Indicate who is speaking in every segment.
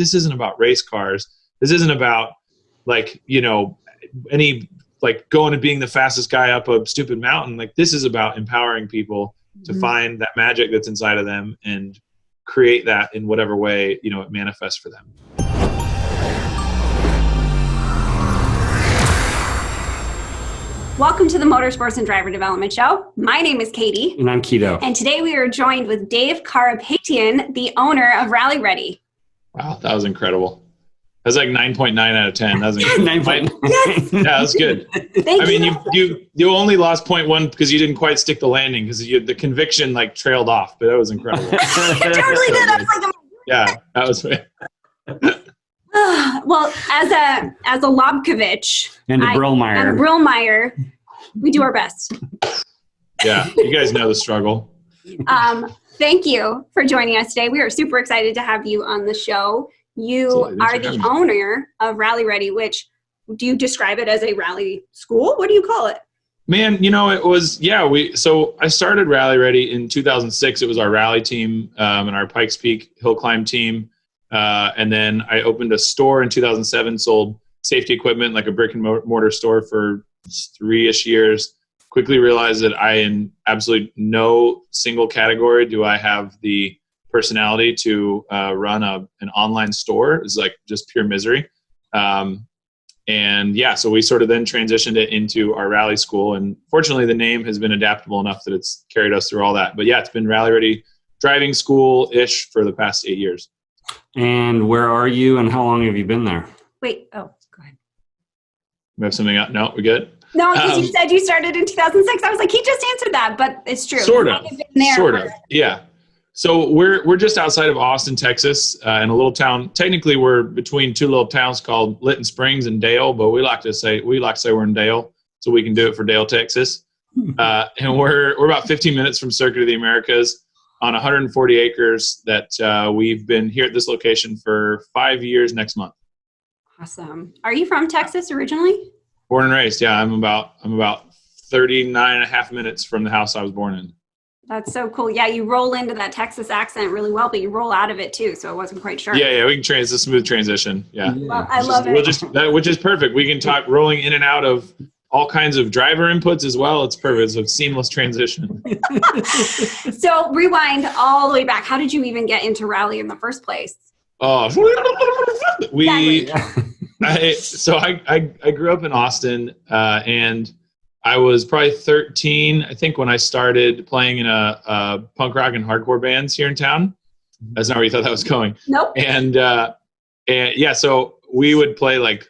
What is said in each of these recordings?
Speaker 1: this isn't about race cars. This isn't about like, any like going and being the fastest guy up a stupid mountain. Like, this is about empowering people to find that magic that's inside of them and create that in whatever way, it manifests for them.
Speaker 2: Welcome to the Motorsports and Driver Development Show. My name is Katie.
Speaker 3: And I'm Keto.
Speaker 2: And today we are joined with Dave Carapetyan, the owner of Rally Ready.
Speaker 1: Wow, that was incredible. That's like 9.9 out of 10. That was incredible.
Speaker 3: 9.9.
Speaker 2: Yes.
Speaker 1: Yeah, that was good.
Speaker 2: Thank
Speaker 1: you. You only lost 0.1 because you didn't quite stick the landing because the conviction like trailed off, but that was incredible.
Speaker 2: It totally did. I was like,
Speaker 1: yeah, that was
Speaker 2: well, as a Lobkovich
Speaker 3: and a
Speaker 2: Brillmeyer, we do our best.
Speaker 1: Yeah, you guys know the struggle.
Speaker 2: Thank you for joining us today. We are super excited to have you on the show. You are the owner of Rally Ready, which, do you describe it as a rally school? What do you call it?
Speaker 1: Man, it was, so I started Rally Ready in 2006. It was our rally team and our Pikes Peak hill climb team. And then I opened a store in 2007, sold safety equipment, like a brick and mortar store for 3-ish years. Quickly realized that in absolutely no single category do I have the personality to run an online store. It's like just pure misery. So we sort of then transitioned it into our rally school. And fortunately, the name has been adaptable enough that it's carried us through all that. But yeah, it's been Rally Ready driving school-ish for the past 8 years.
Speaker 3: And where are you and how long have you been there?
Speaker 2: Wait, go ahead.
Speaker 1: We have something up? No, we good?
Speaker 2: No, because you said you started in 2006. I was like, he just answered that, but it's true.
Speaker 1: Sort of. Yeah. So we're just outside of Austin, Texas, in a little town. Technically, we're between two little towns called Lytton Springs and Dale, but we like to say we're in Dale, so we can do it for Dale, Texas. And we're about 15 minutes from Circuit of the Americas on 140 acres that we've been here at this location for 5 years next month.
Speaker 2: Awesome. Are you from Texas originally?
Speaker 1: Born and raised, yeah. I'm about 39 and a half minutes from the house I was born in.
Speaker 2: That's so cool. Yeah, you roll into that Texas accent really well, but you roll out of it too, so I wasn't quite sure.
Speaker 1: Yeah, we can it's a smooth transition. Yeah.
Speaker 2: Well, I love it.
Speaker 1: Which is perfect. We can talk rolling in and out of all kinds of driver inputs as well. It's perfect. It's a seamless transition.
Speaker 2: So rewind all the way back. How did you even get into rally in the first place?
Speaker 1: I grew up in Austin, and I was probably 13, I think, when I started playing in a punk rock and hardcore bands here in town. That's not where you thought that was going.
Speaker 2: Nope.
Speaker 1: And so we would play at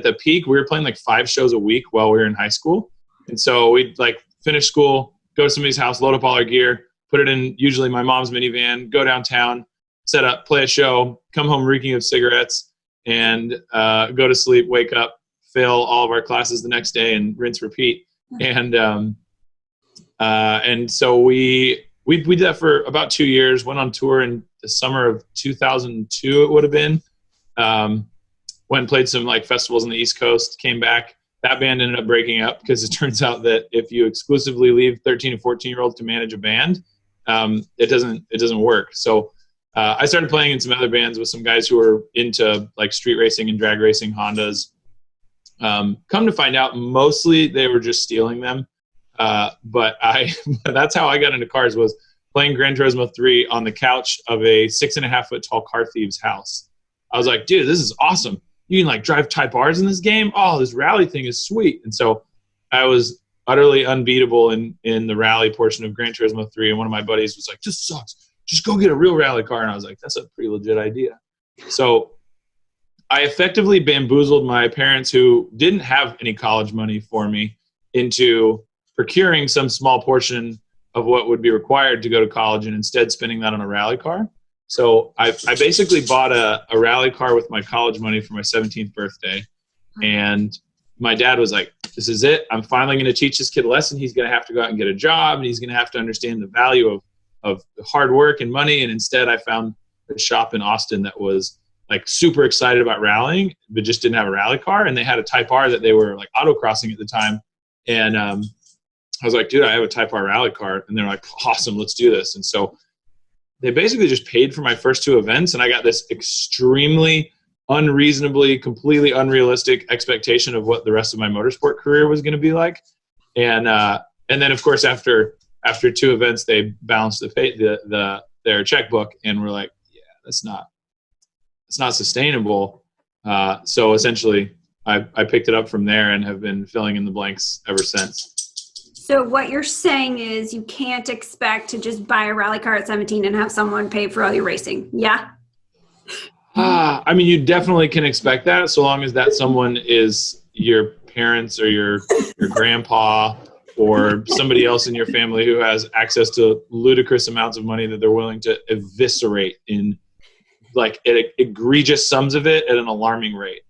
Speaker 1: the peak, we were playing like 5 shows a week while we were in high school. And so we'd like finish school, go to somebody's house, load up all our gear, put it in usually my mom's minivan, go downtown, set up, play a show, come home reeking of cigarettes, and go to sleep, wake up, fail all of our classes the next day, and rinse, repeat. And so we did that for about 2 years, went on tour in the summer of 2002, it would have been. Went and played some like festivals on the East Coast, came back. That band ended up breaking up because it turns out that if you exclusively leave 13 and 14-year-olds to manage a band, it doesn't work. So I started playing in some other bands with some guys who were into like street racing and drag racing Hondas. Come to find out, mostly they were just stealing them. But that's how I got into cars, was playing Gran Turismo 3 on the couch of a 6.5 foot tall car thieves house. I was like, dude, this is awesome. You can like drive Type Rs in this game. Oh, this rally thing is sweet. And so I was utterly unbeatable in the rally portion of Gran Turismo 3. And one of my buddies was like, this sucks. Just go get a real rally car. And I was like, that's a pretty legit idea. So I effectively bamboozled my parents, who didn't have any college money for me, into procuring some small portion of what would be required to go to college and instead spending that on a rally car. So I basically bought a rally car with my college money for my 17th birthday. And my dad was like, this is it. I'm finally going to teach this kid a lesson. He's going to have to go out and get a job, and he's going to have to understand the value of hard work and money. And instead I found a shop in Austin that was like super excited about rallying, but just didn't have a rally car. And they had a Type R that they were like autocrossing at the time. And I was like, dude, I have a Type R rally car. And they're like, awesome, let's do this. And so they basically just paid for my first 2 events, and I got this extremely unreasonably, completely unrealistic expectation of what the rest of my motorsport career was going to be like. And then of course, after 2 events, they bounced their checkbook, and we're like, yeah, it's not sustainable. So essentially I picked it up from there and have been filling in the blanks ever since.
Speaker 2: So what you're saying is you can't expect to just buy a rally car at 17 and have someone pay for all your racing. Yeah.
Speaker 1: I mean, you definitely can expect that, so long as that someone is your parents or your grandpa or somebody else in your family who has access to ludicrous amounts of money that they're willing to eviscerate in like egregious sums of it at an alarming rate.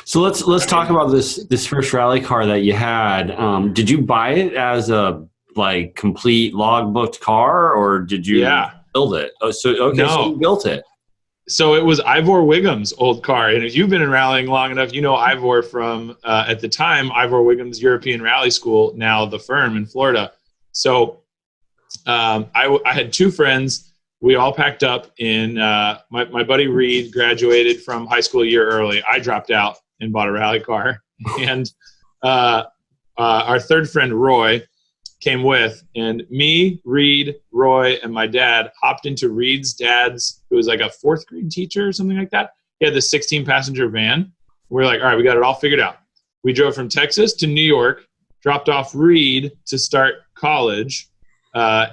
Speaker 3: So let's talk about this first rally car that you had. Did you buy it as a like complete log-booked car, or did you build it? Oh, so you built it.
Speaker 1: So it was Ivor Wigham's old car, and if you've been in rallying long enough, you know Ivor from at the time Ivor Wigham's European Rally School, now the firm in Florida. So I had 2 friends. We all packed up in my buddy Reed graduated from high school a year early. I dropped out and bought a rally car, and our third friend Roy came with, and me, Reed, Roy, and my dad hopped into Reed's dad's, who was like a 4th grade teacher or something like that. He had this 16-passenger van. We're like, all right, we got it all figured out. We drove from Texas to New York, dropped off Reed to start college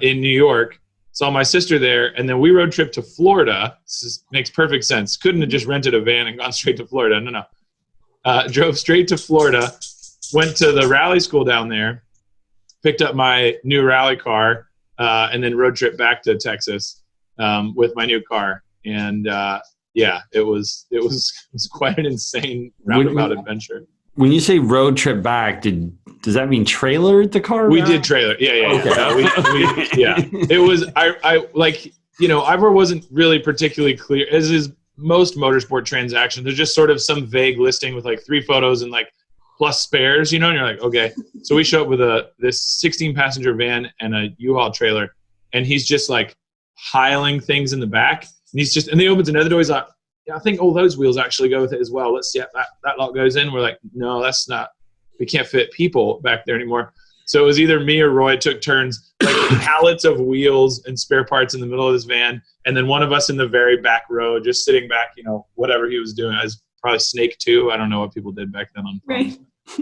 Speaker 1: in New York, saw my sister there, and then we road trip to Florida. This makes perfect sense. Couldn't have just rented a van and gone straight to Florida. No. Drove straight to Florida, went to the rally school down there, picked up my new rally car, and then road trip back to Texas with my new car. And it was quite an insane roundabout adventure.
Speaker 3: When you say road trip back, does that mean trailered the car?
Speaker 1: We did trailer. Yeah. It was, I like, Ivor wasn't really particularly clear, as is most motorsport transactions. There's just sort of some vague listing with like 3 photos and like plus spares, and you're like, okay. So we show up with this 16-passenger van and a U-Haul trailer, and he's just like piling things in the back. And and he opens another door. He's like, yeah, I think all those wheels actually go with it as well. Let's see, that lot goes in. We're like, no, that's not, we can't fit people back there anymore. So it was either me or Roy took turns, like pallets of wheels and spare parts in the middle of this van. And then one of us in the very back row, just sitting back, whatever he was doing. I was probably Snake 2. I don't know what people did back then on phones.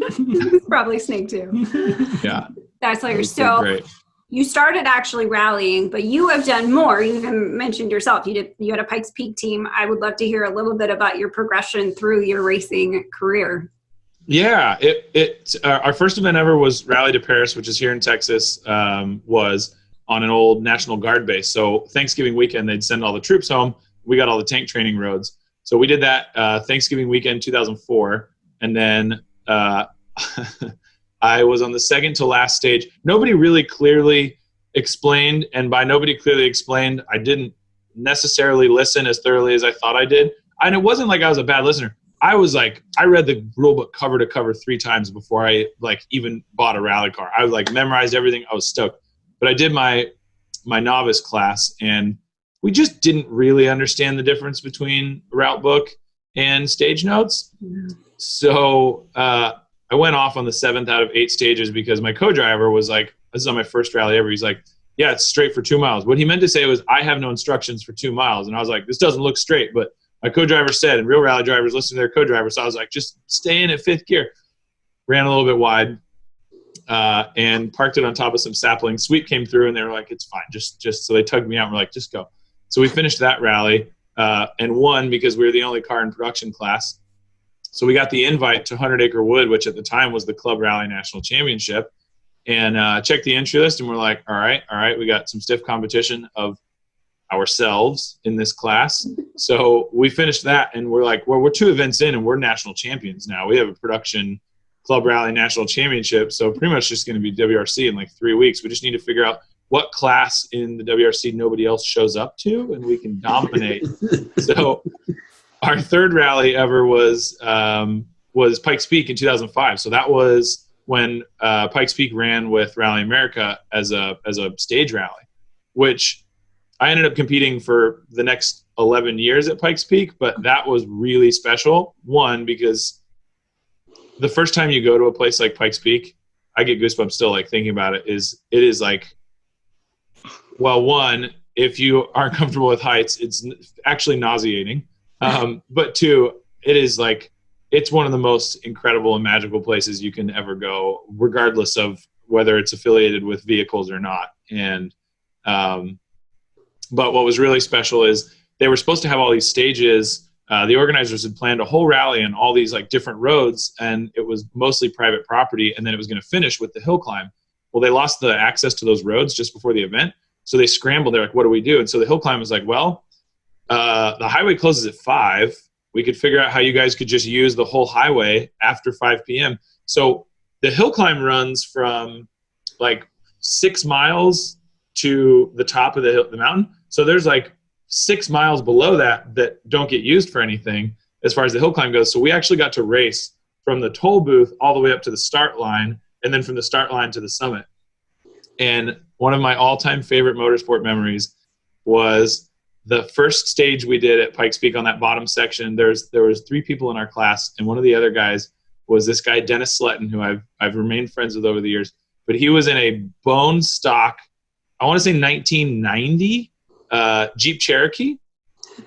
Speaker 2: Right. Probably Snake 2.
Speaker 1: Yeah.
Speaker 2: That's hilarious. So great. You started actually rallying, but you have done more. You even mentioned yourself. You had a Pikes Peak team. I would love to hear a little bit about your progression through your racing career.
Speaker 1: Yeah, our first event ever was Rally to Paris, which is here in Texas, was on an old National Guard base. So Thanksgiving weekend, they'd send all the troops home. We got all the tank training roads. So we did that Thanksgiving weekend 2004. And then I was on the second to last stage. Nobody really clearly explained, and by nobody clearly explained, I didn't necessarily listen as thoroughly as I thought I did. And it wasn't like I was a bad listener. I was like, I read the rule book cover to cover 3 times before I like even bought a rally car. I like memorized everything. I was stoked. But I did my novice class, and we just didn't really understand the difference between route book and stage notes. So I went off on the 7th out of 8 stages because my co-driver was like, this is on my first rally ever. He's like, yeah, it's straight for 2 miles. What he meant to say was, I have no instructions for 2 miles. And I was like, this doesn't look straight. But my co-driver said, and real rally drivers listen to their co-driver. So I was like, just stay in at 5th gear. Ran a little bit wide and parked it on top of some saplings. Sweep came through, and they were like, it's fine. Just so they tugged me out and were like, just go. So we finished that rally and won because we were the only car in production class. So we got the invite to 100 Acre Wood, which at the time was the Club Rally National Championship, and checked the entry list, and we're like, all right, we got some stiff competition of ourselves in this class. So we finished that, and we're like, well, we're 2 events in, and we're national champions now. We have a production Club Rally National Championship, so pretty much just going to be WRC in like 3 weeks. We just need to figure out what class in the WRC nobody else shows up to, and we can dominate. So our third rally ever was Pikes Peak in 2005. So that was when Pikes Peak ran with Rally America as a stage rally, which I ended up competing for the next 11 years at Pikes Peak, but that was really special. One, because the first time you go to a place like Pikes Peak, I get goosebumps still like thinking about it is like, well, one, if you aren't comfortable with heights, it's actually nauseating. But two, it is like, it's one of the most incredible and magical places you can ever go, regardless of whether it's affiliated with vehicles or not. And, but what was really special is they were supposed to have all these stages. The organizers had planned a whole rally on all these like different roads, and it was mostly private property. And then it was going to finish with the hill climb. Well, they lost the access to those roads just before the event. So they scrambled. They're like, what do we do? And so the hill climb was like, well, the highway closes at 5. We could figure out how you guys could just use the whole highway after 5 p.m. So the hill climb runs from like 6 miles to the top of the mountain. So there's like 6 miles below that don't get used for anything as far as the hill climb goes. So we actually got to race from the toll booth all the way up to the start line, and then from the start line to the summit. And one of my all-time favorite motorsport memories was the first stage we did at Pikes Peak on that bottom section. There was 3 people in our class, and one of the other guys was this guy, Dennis Sletton, who I've remained friends with over the years. But he was in a bone stock, I want to say 1990 Jeep Cherokee,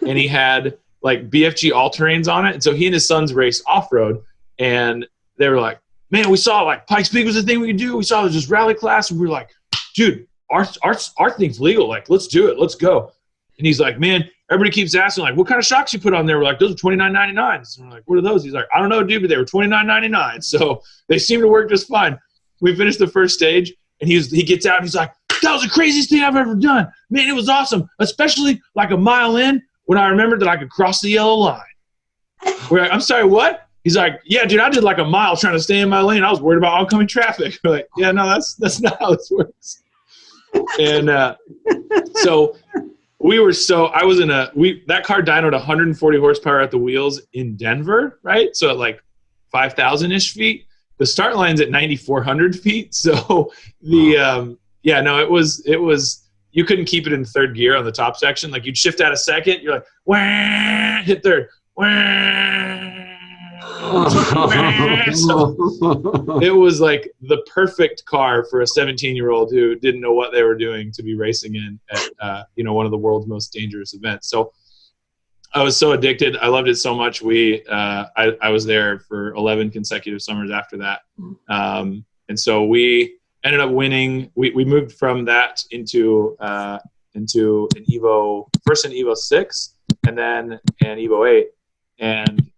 Speaker 1: and he had like BFG all-terrains on it. And so he and his sons raced off-road, and they were like, man, we saw like Pikes Peak was the thing we could do. We saw this rally class, and we were like, dude, our thing's legal. Like, let's do it. Let's go. And he's like, man, everybody keeps asking, like, what kind of shocks you put on there? We're like, those are $29.99. And we're like, what are those? He's like, I don't know, dude, but they were $29.99. So they seem to work just fine. We finished the first stage, and he gets out, and he's like, that was the craziest thing I've ever done. Man, it was awesome, especially like a mile in when I remembered that I could cross the yellow line. We're like, I'm sorry, what? He's like, yeah, dude, I did like a mile trying to stay in my lane. I was worried about oncoming traffic. We're like, yeah, no, that's not how this works. And so that car dynoed 140 horsepower at the wheels in Denver, right? So at like 5,000-ish feet. The start line's at 9,400 feet. So it was, you couldn't keep it in third gear on the top section. Like you'd shift out a second, you're like, wah, hit third, wah. So it was like the perfect car for a 17-year-old who didn't know what they were doing to be racing in at one of the world's most dangerous events. So I was so addicted. I loved it so much. I was there for 11 consecutive summers after that. And so we ended up winning. We moved from that into an Evo, first an Evo 6 and then an Evo 8. And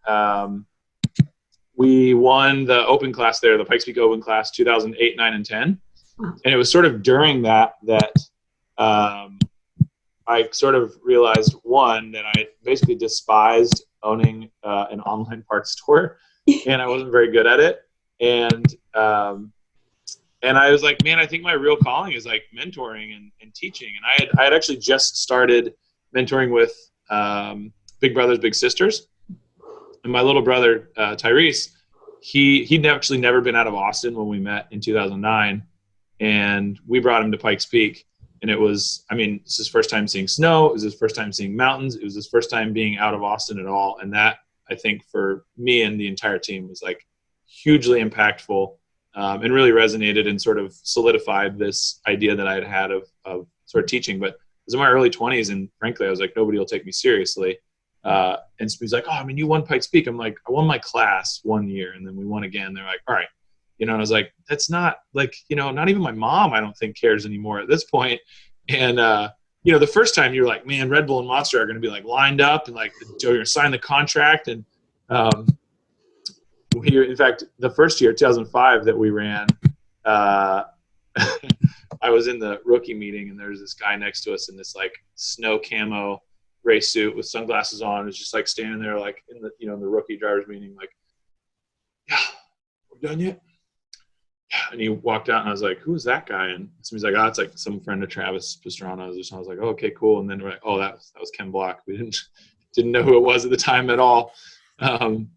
Speaker 1: we won the open class there, the Pikes Peak Open class, 2008, 9, and 10. And it was sort of during that I sort of realized, one, that I basically despised owning an online parts store, and I wasn't very good at it. And I was like, man, I think my real calling is like mentoring and teaching. And I had actually just started mentoring with Big Brothers Big Sisters. And my little brother, Tyrese, he'd actually never been out of Austin when we met in 2009. And we brought him to Pikes Peak. And it was, it's his first time seeing snow. It was his first time seeing mountains. It was his first time being out of Austin at all. And that, I think, for me and the entire team was like hugely impactful and really resonated and sort of solidified this idea that I had of sort of teaching. But it was in my early 20s. And frankly, I was like, nobody will take me seriously. And so he's like, oh, you won Pikes Peak. I'm like, I won my class one year, and then we won again. They're like, all right. And I was like, that's not like, not even my mom, I don't think, cares anymore at this point. And, the first time you're like, man, Red Bull and Monster are going to be like lined up and like, you're going to sign the contract. And in fact, the first year, 2005, that we ran, I was in the rookie meeting, and there was this guy next to us in this like snow camo race suit with sunglasses on. It was just like standing there like in the, in the rookie drivers meeting, like, yeah, we're done yet? And he walked out, and I was like, who is that guy? And somebody's like, it's like some friend of Travis Pastrana's or something. I was like, oh, okay, cool. And then we're like, oh, that was Ken Block. We didn't know who it was at the time at all. So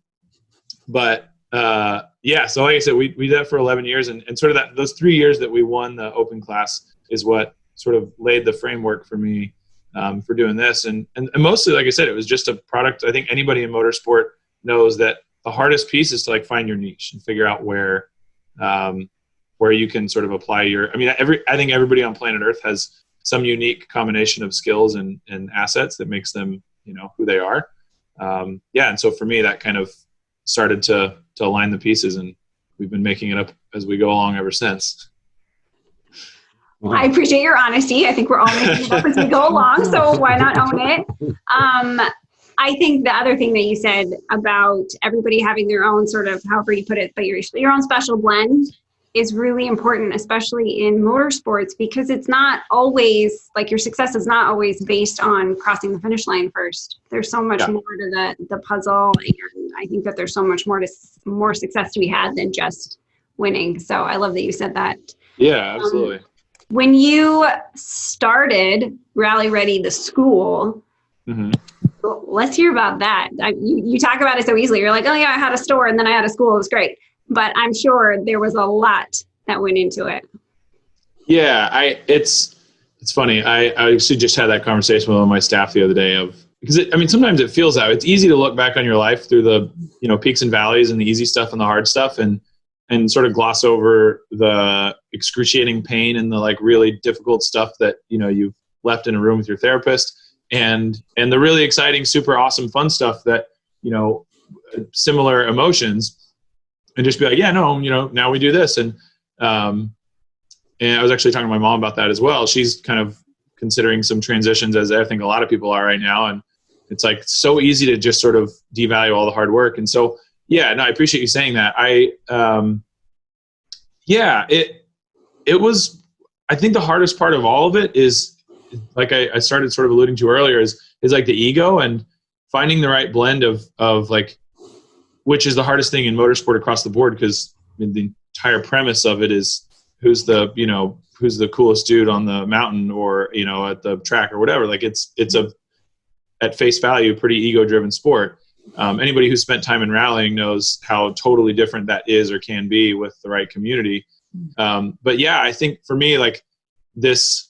Speaker 1: like I said, we did that for 11 years, and sort of those 3 years that we won the open class is what sort of laid the framework for me for doing this. And mostly, like I said, it was just a product. I think anybody in motorsport knows that the hardest piece is to like find your niche and figure out where you can sort of apply your, I mean, I think everybody on planet Earth has some unique combination of skills and assets that makes them, you know, who they are. And so for me, that kind of started to align the pieces, and we've been making it up as we go along ever since.
Speaker 2: I appreciate your honesty. I think we're all making it up as we go along, so why not own it? I think the other thing that you said about everybody having their own sort of, however you put it, but your own special blend is really important, especially in motorsports, because it's not always, like, your success is not always based on crossing the finish line first. There's so much more to the puzzle, and I think that there's so much more success to be had than just winning. So I love that you said that.
Speaker 1: Yeah, absolutely.
Speaker 2: When you started Rally Ready, the school, let's hear about that. You talk about it so easily. You're like, oh yeah, I had a store and then I had a school. It was great. But I'm sure there was a lot that went into it. Yeah,
Speaker 1: it's funny. I actually just had that conversation with one of my staff the other day because sometimes it feels that way. It's easy to look back on your life through the, you know, peaks and valleys and the easy stuff and the hard stuff, and sort of gloss over the excruciating pain and the like really difficult stuff that, you know, you've left in a room with your therapist, and the really exciting, super awesome, fun stuff that, you know, similar emotions. And just be like, yeah, no, you know, now we do this. And I was actually talking to my mom about that as well. She's kind of considering some transitions, as I think a lot of people are right now. And it's like so easy to just sort of devalue all the hard work. And so, yeah, no, I appreciate you saying that. It was, I think the hardest part of all of it is, like I started sort of alluding to earlier, is like the ego and finding the right blend of like, which is the hardest thing in motorsport across the board, because the entire premise of it is who's the coolest dude on the mountain or, you know, at the track or whatever. Like it's at face value, pretty ego-driven sport. Anybody who's spent time in rallying knows how totally different that is or can be with the right community. But yeah, I think for me, like, this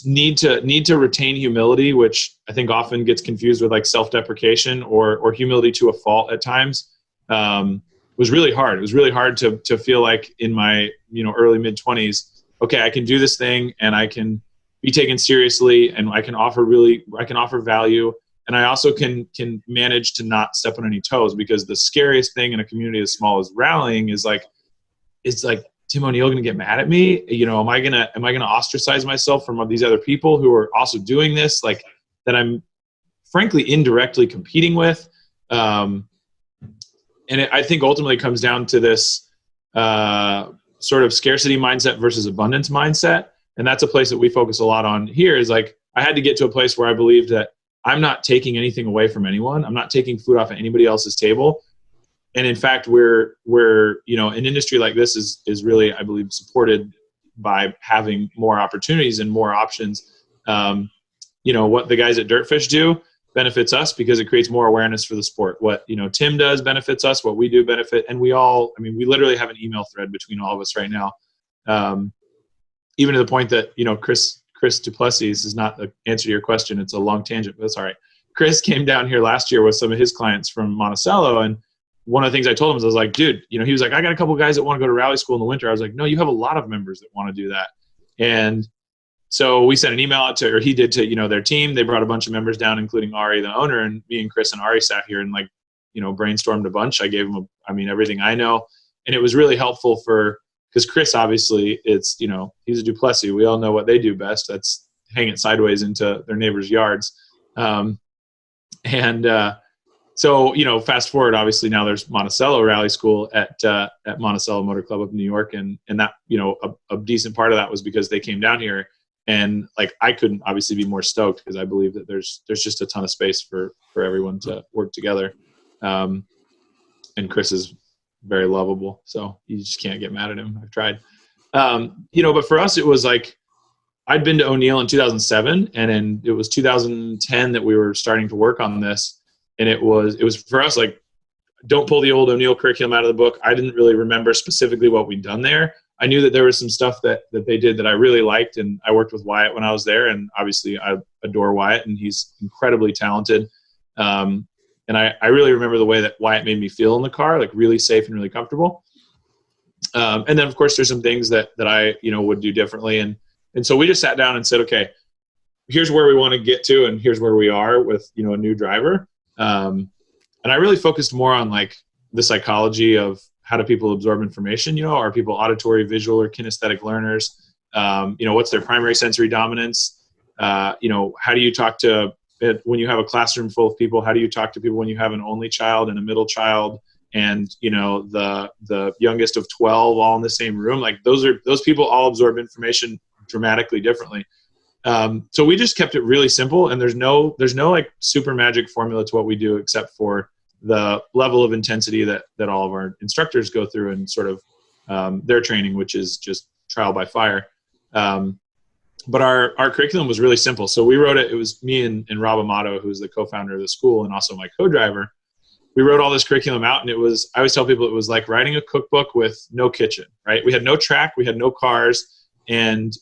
Speaker 1: need to retain humility, which I think often gets confused with like self-deprecation or humility to a fault at times, was really hard. It was really hard to feel like in my, you know, early mid-20s, okay, I can do this thing and I can be taken seriously and I can offer value. And I also can manage to not step on any toes, because the scariest thing in a community as small as rallying is like, it's like, Tim O'Neill going to get mad at me? You know, am I going to ostracize myself from these other people who are also doing this, like, that I'm frankly indirectly competing with? And I think ultimately comes down to this sort of scarcity mindset versus abundance mindset. And that's a place that we focus a lot on here, is like, I had to get to a place where I believed that I'm not taking anything away from anyone. I'm not taking food off of anybody else's table. And in fact, we're, you know, an industry like this is really, I believe, supported by having more opportunities and more options. You know, what the guys at Dirtfish do benefits us because it creates more awareness for the sport. What, you know, Tim does benefits us. What we do benefit. And we literally have an email thread between all of us right now. Even to the point that, you know, Chris Duplessis is not the answer to your question. It's a long tangent, but that's all right. Chris came down here last year with some of his clients from Monticello, and one of the things I told him was, I was like, dude, you know, he was like, I got a couple guys that want to go to rally school in the winter. I was like, no, you have a lot of members that want to do that. And so we sent an email out to, or he did, to, you know, their team. They brought a bunch of members down, including Ari, the owner, and me and Chris and Ari sat here and, like, you know, brainstormed a bunch. I gave him everything I know. And it was really helpful because Chris, obviously, it's, you know, he's a Duplessis. We all know what they do best. That's hang it sideways into their neighbors' yards. So, you know, fast forward, obviously now there's Monticello Rally School at Monticello Motor Club up in New York. And that, you know, a decent part of that was because they came down here, and, like, I couldn't obviously be more stoked, because I believe that there's just a ton of space for everyone to work together. And Chris is very lovable, so you just can't get mad at him. I've tried. You know, but for us, it was like, I'd been to O'Neill in 2007, and then it was 2010 that we were starting to work on this. And it was for us, like, don't pull the old O'Neill curriculum out of the book. I didn't really remember specifically what we'd done there. I knew that there was some stuff that they did that I really liked, and I worked with Wyatt when I was there, and obviously I adore Wyatt, and he's incredibly talented. And I really remember the way that Wyatt made me feel in the car, like really safe and really comfortable. And then of course there's some things that I, would do differently. And so we just sat down and said, okay, here's where we want to get to, and here's where we are with, a new driver. And I really focused more on like the psychology of how do people absorb information? Are people auditory, visual, or kinesthetic learners? What's their primary sensory dominance? How do you talk to when you have a classroom full of people? How do you talk to people when you have an only child and a middle child and the youngest of 12 all in the same room? Like those people all absorb information dramatically differently. So we just kept it really simple, and there's no like super magic formula to what we do except for the level of intensity that all of our instructors go through and sort of their training, which is just trial by fire. But our curriculum was really simple. So we wrote it. It was me and Rob Amato, who's the co-founder of the school and also my co-driver. We wrote all this curriculum out, and I always tell people it was like writing a cookbook with no kitchen, right? We had no track, we had no cars, and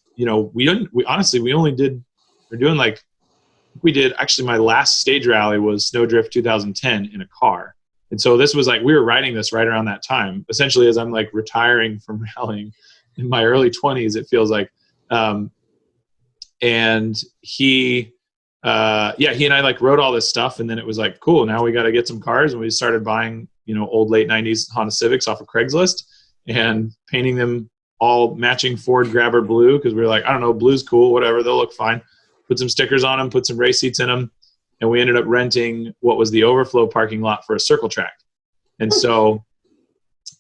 Speaker 1: actually my last stage rally was Snowdrift 2010 in a car. And so this was like, we were writing this right around that time, essentially as I'm like retiring from rallying in my early 20s, it feels like. And he and I like wrote all this stuff, and then it was like, cool, now we got to get some cars. And we started buying, old late 90s Honda Civics off of Craigslist and painting them all matching Ford Grabber blue. Cause we were like, I don't know, blue's cool, whatever, they'll look fine. Put some stickers on them, put some race seats in them. And we ended up renting what was the overflow parking lot for a circle track. And so,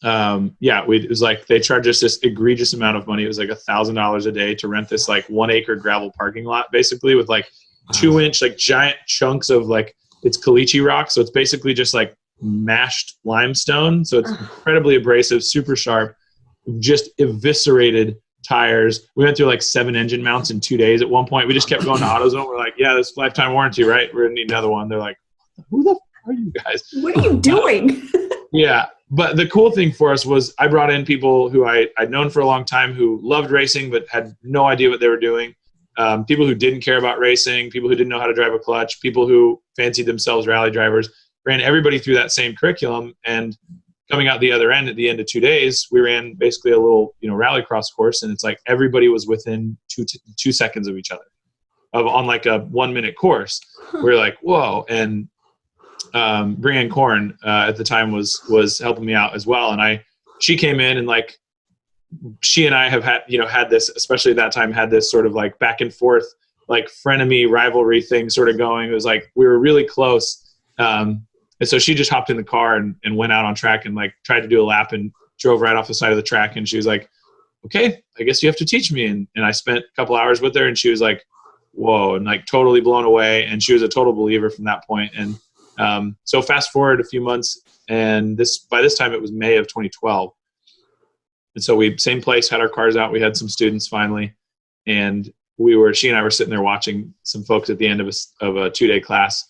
Speaker 1: it was like, they charged us this egregious amount of money. It was like $1,000 a day to rent this like 1 acre gravel parking lot, basically with like 2-inch, like giant chunks of like, it's caliche rock. So it's basically just like mashed limestone. So it's incredibly abrasive, super sharp, just eviscerated tires. We went through like 7 engine mounts in 2 days. At one point, we just kept going to AutoZone. We're like, yeah, this lifetime warranty, right? We're gonna need another one. They're like, who the f are you guys?
Speaker 2: What are you doing?
Speaker 1: Yeah. But the cool thing for us was I brought in people who I'd known for a long time who loved racing but had no idea what they were doing. People who didn't care about racing, people who didn't know how to drive a clutch, people who fancied themselves rally drivers, ran everybody through that same curriculum. And coming out the other end at the end of 2 days, we ran basically a little, rallycross course. And it's like everybody was within 2 seconds of each other on like a 1 minute course. We're like, whoa. And Brianne Korn at the time was helping me out as well. And she came in and like, she and I have had this, especially at that time, had this sort of like back and forth, like frenemy rivalry thing sort of going. It was like, we were really close. And so she just hopped in the car and went out on track and like tried to do a lap and drove right off the side of the track. And she was like, okay, I guess you have to teach me. And I spent a couple hours with her, and she was like, whoa, and like totally blown away. And she was a total believer from that point. And so fast forward a few months, and by this time it was May of 2012. And so same place, had our cars out. We had some students finally, and she and I were sitting there watching some folks at the end of a 2-day class,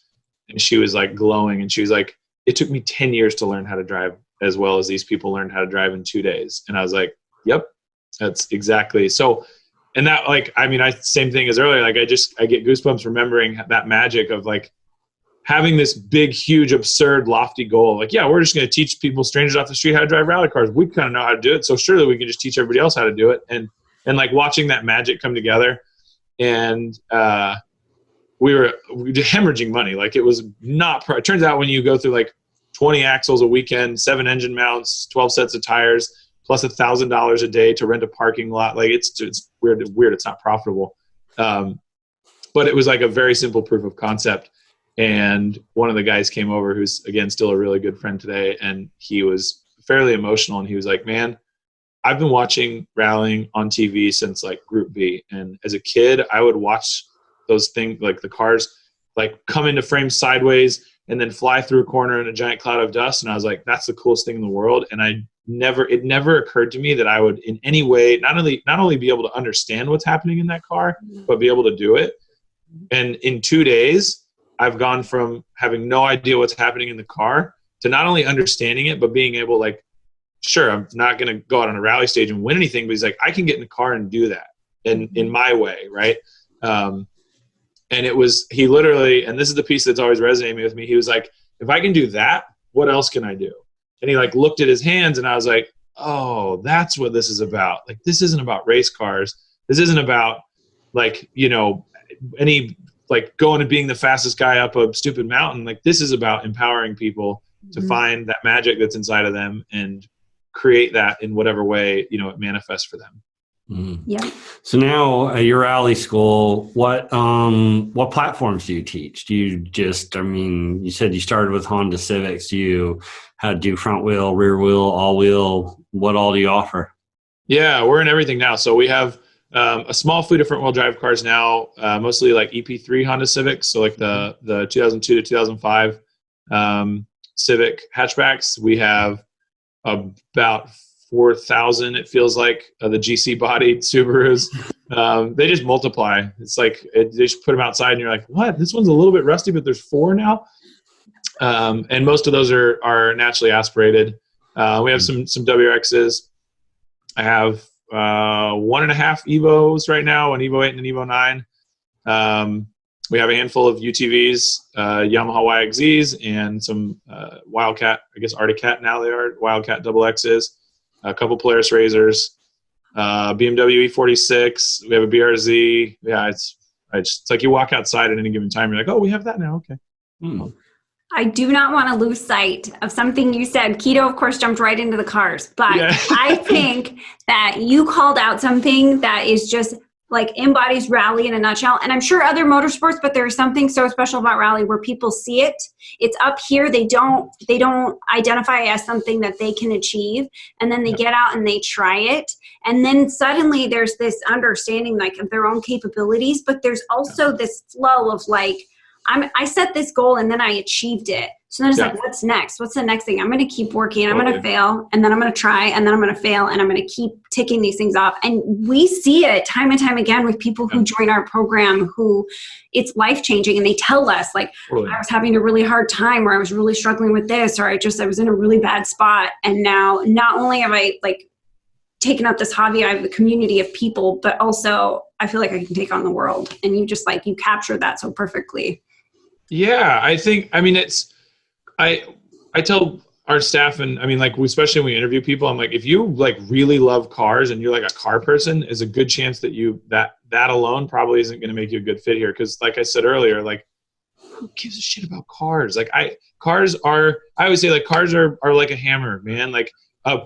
Speaker 1: and she was like glowing, and she was like, it took me 10 years to learn how to drive as well as these people learned how to drive in 2 days. And I was like, yep, that's exactly. So, and that like, same thing as earlier, like I get goosebumps remembering that magic of like having this big, huge, absurd, lofty goal. Like, yeah, we're just going to teach people, strangers off the street, how to drive rally cars. We kind of know how to do it. So surely we can just teach everybody else how to do it. And like watching that magic come together, and we were hemorrhaging money. Like it was not, it turns out when you go through like 20 axles a weekend, 7 engine mounts, 12 sets of tires, plus $1,000 a day to rent a parking lot. Like it's weird. It's not profitable. But it was like a very simple proof of concept. And one of the guys came over who's, again, still a really good friend today. And he was fairly emotional. And he was like, man, I've been watching rallying on TV since like Group B. And as a kid, I would watch those things, like the cars, like come into frame sideways and then fly through a corner in a giant cloud of dust. And I was like, that's the coolest thing in the world. And it never occurred to me that I would in any way, not only be able to understand what's happening in that car, but be able to do it. And in 2 days, I've gone from having no idea what's happening in the car to not only understanding it, but being able like sure, I'm not going to go out on a rally stage and win anything, but he's like, I can get in a car and do that in my way. Right. And he literally, and this is the piece that's always resonated with me. He was like, if I can do that, what else can I do? And he like looked at his hands, and I was like, oh, that's what this is about. Like, this isn't about race cars. This isn't about like, any like going and being the fastest guy up a stupid mountain. Like, this is about empowering people to find that magic that's inside of them and create that in whatever way, it manifests for them.
Speaker 2: Mm-hmm. Yeah.
Speaker 3: So now at your rally school, what platforms do you teach? Do you just, you said you started with Honda Civics. Do you how to do front wheel, rear wheel, all wheel? What all do you offer?
Speaker 1: Yeah, we're in everything now. So we have a small fleet of front wheel drive cars now, mostly like EP3 Honda Civics. So like the 2002 to 2005 Civic hatchbacks. We have about 4,000, it feels like, the GC bodied Subarus. They just multiply. It's like they just put them outside and you're like, what? This one's a little bit rusty, but there's 4 now. And most of those are naturally aspirated. We have some WRXs. I have 1.5 Evos right now, an Evo 8 and an Evo 9. We have a handful of UTVs, Yamaha YXZs, and some Wildcat, I guess Arctic Cat now they are, Wildcat XXs, a couple Polaris Razors, BMW E46. We have a BRZ. Yeah, it's like you walk outside at any given time, you're like, oh, we have that now. Okay.
Speaker 2: I do not want to lose sight of something you said. Keto, of course, jumped right into the cars, but yeah. I think that you called out something that is just like embodies rally in a nutshell. And I'm sure other motorsports, but there's something so special about rally where people see it. It's up here. They don't identify as something that they can achieve. And then they get out and they try it. And then suddenly there's this understanding like of their own capabilities, but there's also this flow of like, I set this goal and then I achieved it. So then it's like, what's next? What's the next thing? I'm going to keep working. I'm going to fail, and then I'm going to try, and then I'm going to fail, and I'm going to keep ticking these things off. And we see it time and time again with people who join our program who it's life-changing, and they tell us, like, I was having a really hard time, or I was really struggling with this, or I was in a really bad spot. And now not only have I like taken up this hobby, I have the community of people, but also I feel like I can take on the world. And you just like, you captured that so perfectly.
Speaker 1: Yeah, I tell our staff, and especially when we interview people, I'm like, if you like really love cars and you're like a car person, is a good chance that that alone probably isn't going to make you a good fit here. Cause like I said earlier, like who gives a shit about cars? Like I always say like cars are like a hammer, man. Like a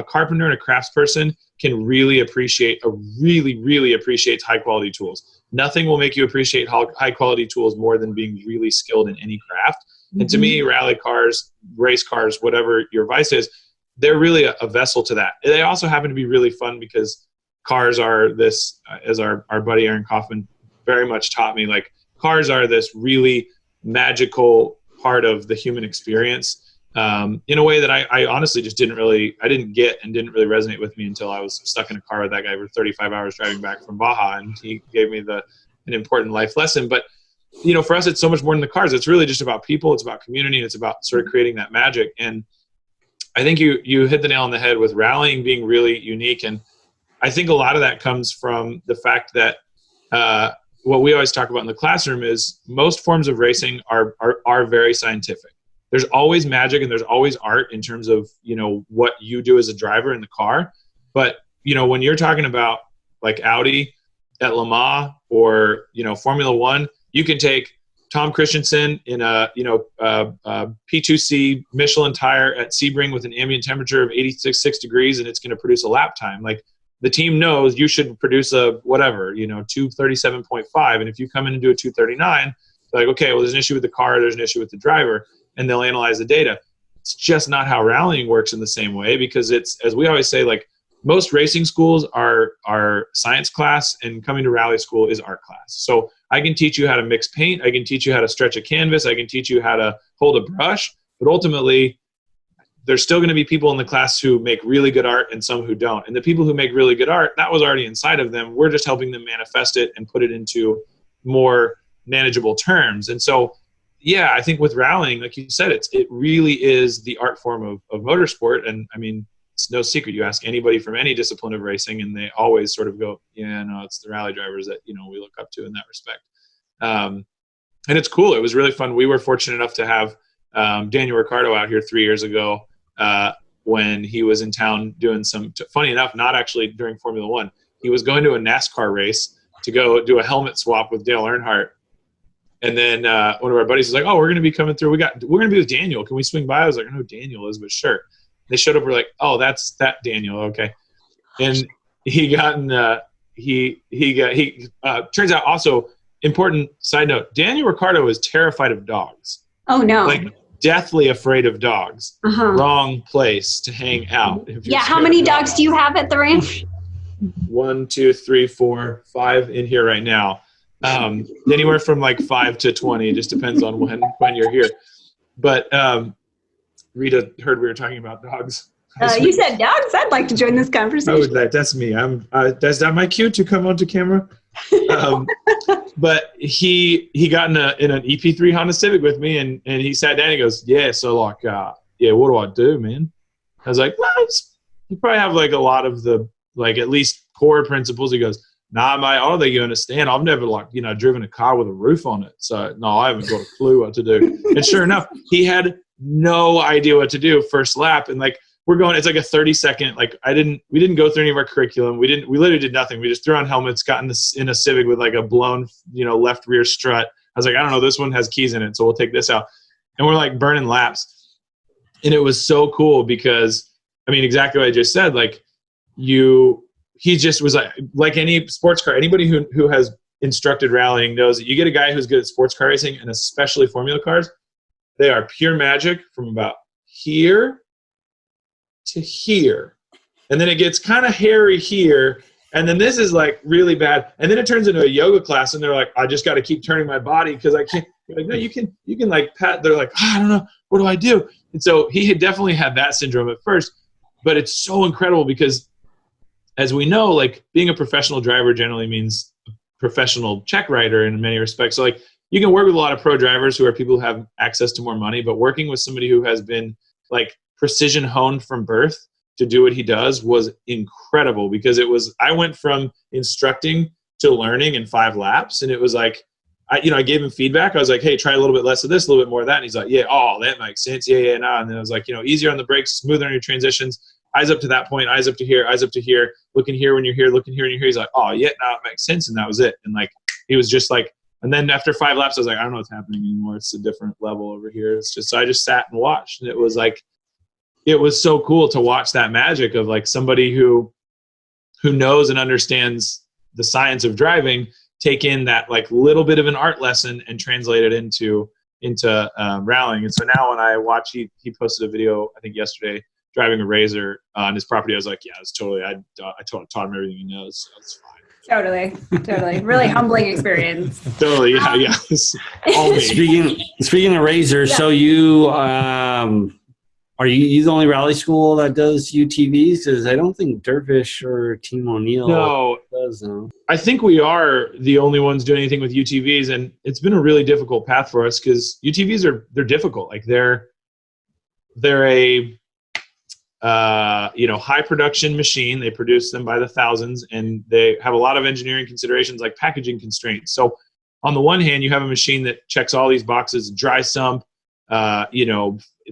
Speaker 1: carpenter and a craftsperson can really appreciates high quality tools. Nothing will make you appreciate high quality tools more than being really skilled in any craft. And to me, rally cars, race cars, whatever your vice is, they're really a vessel to that. They also happen to be really fun because cars are this, as our buddy Aaron Kaufman very much taught me, like cars are this really magical part of the human experience. In a way that I honestly just didn't get and didn't really resonate with me until I was stuck in a car with that guy for 35 hours driving back from Baja, and he gave me an important life lesson. But for us, it's so much more than the cars. It's really just about people. It's about community, and it's about sort of creating that magic. And I think you hit the nail on the head with rallying being really unique. And I think a lot of that comes from the fact that what we always talk about in the classroom is most forms of racing are very scientific. There's always magic and there's always art in terms of, what you do as a driver in the car. But, when you're talking about like Audi at Le Mans or, Formula One, you can take Tom Christensen in a P2C Michelin tire at Sebring with an ambient temperature of 86 degrees, and it's going to produce a lap time. Like the team knows you should produce a whatever, 237.5. And if you come in and do a 239, they're like, okay, well, there's an issue with the car, there's an issue with the driver. And they'll analyze the data. It's just not how rallying works in the same way, because it's, as we always say, like most racing schools are science class, and coming to rally school is art class. So I can teach you how to mix paint. I can teach you how to stretch a canvas. I can teach you how to hold a brush. But ultimately, there's still going to be people in the class who make really good art and some who don't. And the people who make really good art, that was already inside of them. We're just helping them manifest it and put it into more manageable terms. And so yeah, I think with rallying, like you said, it really is the art form of motorsport. And I mean, it's no secret. You ask anybody from any discipline of racing, and they always sort of go, yeah, no, it's the rally drivers that, we look up to in that respect. And it's cool. It was really fun. We were fortunate enough to have Daniel Ricciardo out here 3 years ago when he was in town doing funny enough, not actually during Formula One. He was going to a NASCAR race to go do a helmet swap with Dale Earnhardt. And then one of our buddies was like, oh, we're going to be coming through. We're going to be with Daniel. Can we swing by? I was like, I don't know who Daniel is, but sure. They showed up. We're like, oh, that's that Daniel. Okay. And he got turns out also, important side note, Daniel Ricciardo is terrified of dogs.
Speaker 2: Oh, no.
Speaker 1: Like deathly afraid of dogs. Wrong place to hang out.
Speaker 2: Yeah. How many dogs do you have at the ranch?
Speaker 1: 1, 2, 3, 4, 5 in here right now. Anywhere from like 5 to 20. It just depends on when you're here. But Rita heard we were talking about dogs.
Speaker 2: You said dogs? I'd like to join this conversation.
Speaker 1: Oh, that's me. That's not my cue to come onto camera. But he got in an EP3 Honda Civic with me, and he sat down and he goes, yeah, so like, yeah, what do I do, man? I was like, well, you probably have like a lot of the, like at least core principles. He goes, nah, mate, I don't think you understand. I've never driven a car with a roof on it. So no, I haven't got a clue what to do. And sure enough, he had no idea what to do first lap. And like, we're going, it's like a 30-second, like we didn't go through any of our curriculum. We literally did nothing. We just threw on helmets, got in a Civic with like a blown, left rear strut. I was like, I don't know, this one has keys in it, so we'll take this out. And we're like burning laps. And it was so cool because, I mean, exactly what I just said, like he just was like any sports car, anybody who has instructed rallying knows that you get a guy who's good at sports car racing and especially formula cars, they are pure magic from about here to here. And then it gets kind of hairy here. And then this is like really bad. And then it turns into a yoga class and they're like, I just got to keep turning my body because I can't. You're like, no, you can like pat. They're like, I don't know. What do I do? And so he had definitely had that syndrome at first, but it's so incredible because as we know, like being a professional driver generally means a professional check writer in many respects. So like you can work with a lot of pro drivers who are people who have access to more money, but working with somebody who has been like precision honed from birth to do what he does was incredible because I went from instructing to learning in 5 laps. And it was like, I gave him feedback. I was like, hey, try a little bit less of this, a little bit more of that. And he's like, yeah, oh, that makes sense. Yeah, nah. And then I was like, easier on the brakes, smoother on your transitions. Eyes up to that point, eyes up to here, eyes up to here, looking here when you're here, looking here when you're here. He's like, oh, yeah, now it makes sense. And that was it. And like, he was just like, and then after 5 laps, I was like, I don't know what's happening anymore. It's a different level over here. So I just sat and watched. And it was like, it was so cool to watch that magic of like somebody who knows and understands the science of driving, take in that like little bit of an art lesson and translate it into rallying. And so now when I watch, he posted a video, I think yesterday, driving a Razor on his property. I was like, yeah, it's totally, I taught him everything he knows. So it's fine.
Speaker 2: Totally. Really humbling experience.
Speaker 1: Totally, yeah. All me.
Speaker 3: Speaking of Razor, yeah. So you, are you the only rally school that does UTVs? Because I don't think Dirtfish or Team O'Neill does them.
Speaker 1: I think we are the only ones doing anything with UTVs, and it's been a really difficult path for us because UTVs they're difficult. Like they're a high production machine. They produce them by the thousands, and they have a lot of engineering considerations like packaging constraints. So on the one hand, you have a machine that checks all these boxes: dry sump,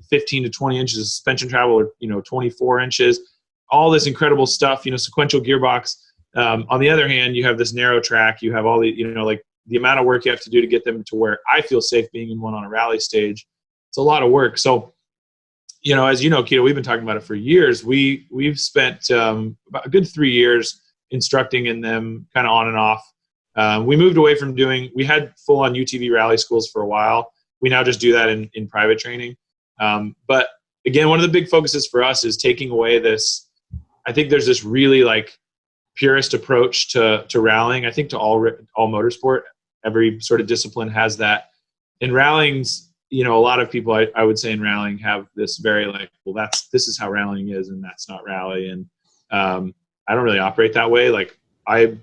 Speaker 1: 15 to 20 inches of suspension travel, or 24 inches, all this incredible stuff, sequential gearbox. On the other hand, you have this narrow track. You have all the, like the amount of work you have to do to get them to where I feel safe being in one on a rally stage. It's a lot of work. So, as you know, Keto, we've been talking about it for years. We've spent about a good 3 years instructing in them kind of on and off. We moved away from we had full-on UTV rally schools for a while. We now just do that in private training. But again, one of the big focuses for us is taking away this. I think there's this really like purist approach to rallying. I think to all motorsport, every sort of discipline has that. In rallying's, a lot of people I would say in rallying have this very like, well, this is how rallying is, and that's not rally. And I don't really operate that way. Like our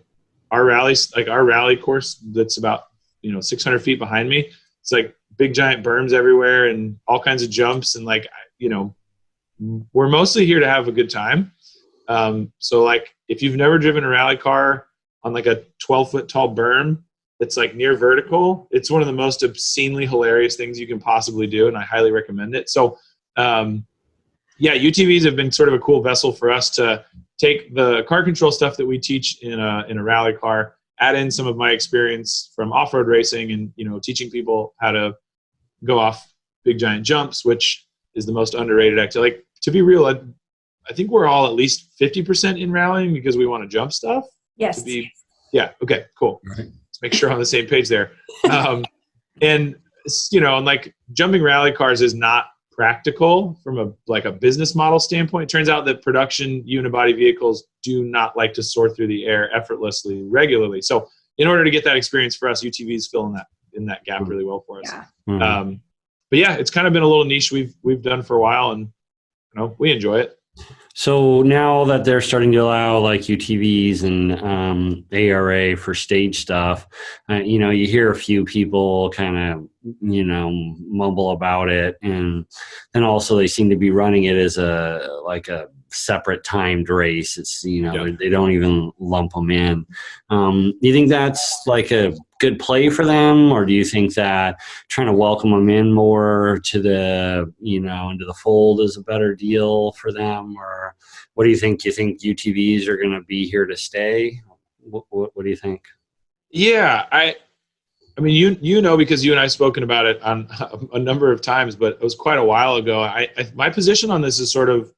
Speaker 1: rally course that's about 600 feet behind me. It's like big giant berms everywhere and all kinds of jumps. And like, we're mostly here to have a good time. So like if you've never driven a rally car on like a 12-foot tall berm that's like near vertical, it's one of the most obscenely hilarious things you can possibly do. And I highly recommend it. So, UTVs have been sort of a cool vessel for us to take the car control stuff that we teach in a rally car, add in some of my experience from off-road racing and, teaching people how to go off big giant jumps, which is the most underrated activity. Like, to be real, I think we're all at least 50% in rallying because we want to jump stuff.
Speaker 2: Yes.
Speaker 1: Yeah. Okay, cool.
Speaker 3: Right.
Speaker 1: Let's make sure we're on the same page there. And like jumping rally cars is not practical from a business model standpoint. It turns out that production unibody vehicles do not like to soar through the air effortlessly regularly. So in order to get that experience for us, UTVs fill in that gap really well for us.
Speaker 2: Yeah.
Speaker 3: Mm-hmm.
Speaker 1: But yeah, it's kind of been a little niche we've done for a while, and we enjoy it.
Speaker 3: So now that they're starting to allow like UTVs and ARA for stage stuff, you hear a few people kind of, mumble about it. And then also they seem to be running it as a separate timed race. It's, they don't even lump them in. Do you think that's like a good play for them? Or do you think that trying to welcome them in more to the, into the fold is a better deal for them? Or what do you think? You think UTVs are going to be here to stay? What do you think?
Speaker 1: Yeah, I mean, because you and I have spoken about it on a number of times, but it was quite a while ago. My position on this is sort of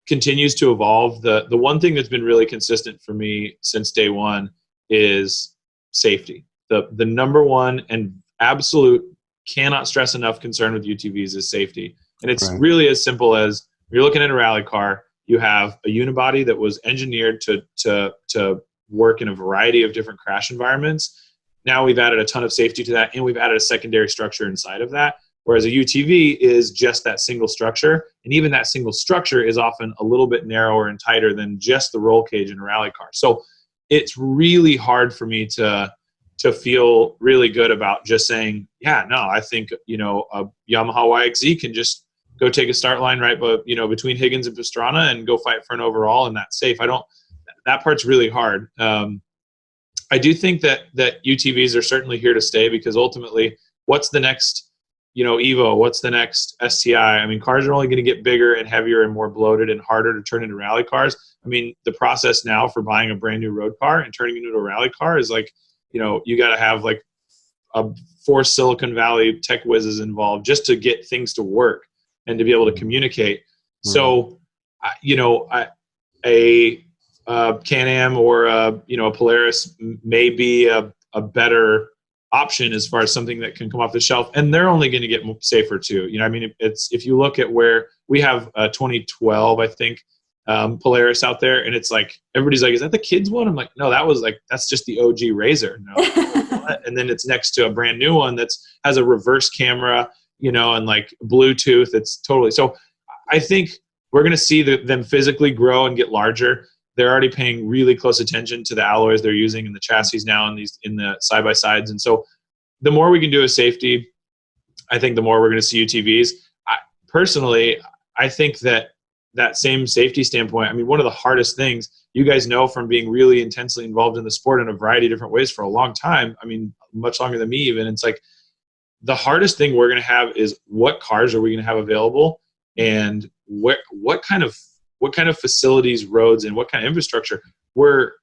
Speaker 1: continues to evolve. The one thing that's been really consistent for me since day one is safety. The number one and absolute, cannot stress enough concern with UTVs is safety. And it's really as simple as you're looking at a rally car, you have a unibody that was engineered to work in a variety of different crash environments. Now we've added a ton of safety to that, and we've added a secondary structure inside of that. Whereas a UTV is just that single structure. And even that single structure is often a little bit narrower and tighter than just the roll cage in a rally car. So it's really hard for me to feel really good about just saying, I think, a Yamaha YXZ can just go take a start line right, between Higgins and Pastrana and go fight for an overall, and that's safe. That part's really hard. I do think that UTVs are certainly here to stay, because ultimately, what's the next, Evo? What's the next STI? I mean, cars are only going to get bigger and heavier and more bloated and harder to turn into rally cars. I mean, the process now for buying a brand new road car and turning it into a rally car is like, you got to have like 4 Silicon Valley tech whizzes involved just to get things to work and to be able to communicate. Mm-hmm. So, a Can-Am or a Polaris may be a better option as far as something that can come off the shelf, and they're only going to get safer too. It's if you look at where we have a 2012, I think, Polaris out there, and it's like everybody's like, is that the kids one? I'm like, no, that's just the OG Razor. No. And then it's next to a brand new one has a reverse camera, and like Bluetooth. It's totally, so I think we're going to see them physically grow and get larger. They're already paying really close attention to the alloys they're using in the chassis now in the side-by-sides. And so the more we can do with safety, I think the more we're going to see UTVs. Personally, I think that same safety standpoint, I mean, one of the hardest things, you guys know from being really intensely involved in the sport in a variety of different ways for a long time, I mean, much longer than me even, it's like the hardest thing we're going to have is what cars are we going to have available, and what kind of facilities, roads, and what kind of infrastructure for